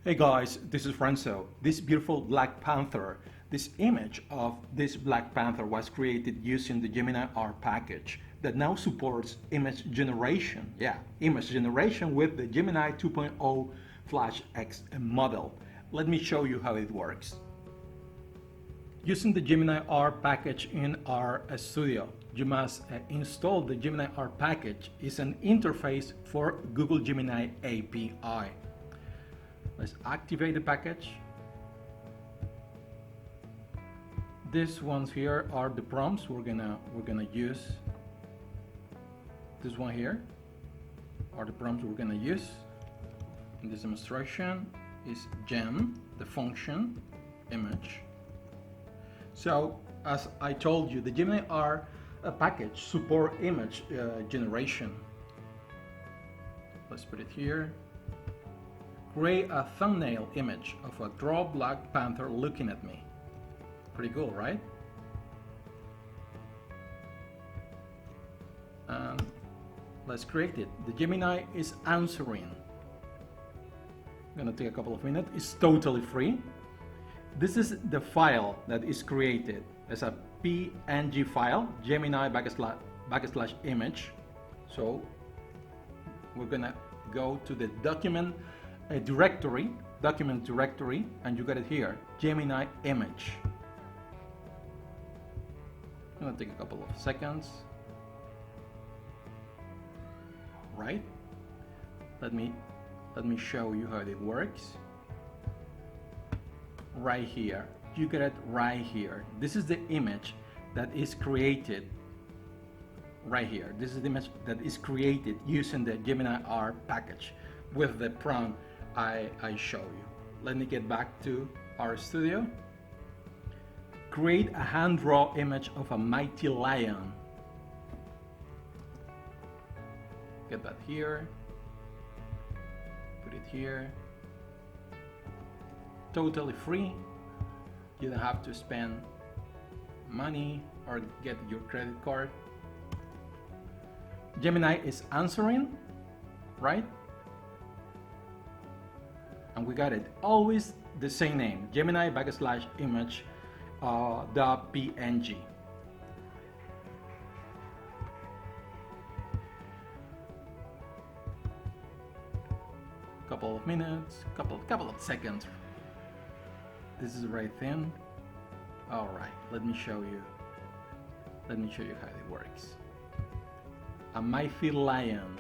Hey guys, this is Renzo. This beautiful Black Panther, this image of this Black Panther was created using the Gemini-R package that now supports image generation. Yeah, image generation with the Gemini 2.0-flash-exp model. Let me show you how it works. Using the Gemini-R package in our studio, you must install the Gemini-R package. It's an interface for Google Gemini API. Let's activate the package. These ones here are the prompts we're gonna use. This one here are the prompts we're gonna use. In this demonstration is gem, the function, image. So as I told you, the Gemini-R package support image generation. Let's put it here. Create a thumbnail image of a draw Black Panther looking at me. Pretty cool, right? And let's create it. The Gemini is answering. Gonna take a couple of minutes. It's totally free. This is the file that is created as a PNG file, Gemini backslash image. So we're gonna go to the document directory, and you got it here, Gemini image. I'm gonna take a couple of seconds. Right? Let me show you how it works. Right here, you get it right here. This is the image that is created right here. This is the image that is created using the Gemini-R package with the prompt I show you. Let me get back to our studio. Create a hand draw image of a mighty lion. Get that here. Put it here. Totally free. You don't have to spend money or get your credit card. Gemini is answering, right? And we got it. Always the same name, Gemini backslash image .png. Couple of minutes, couple of seconds. This is the right thing. All right, let me show you how it works. A mighty lion.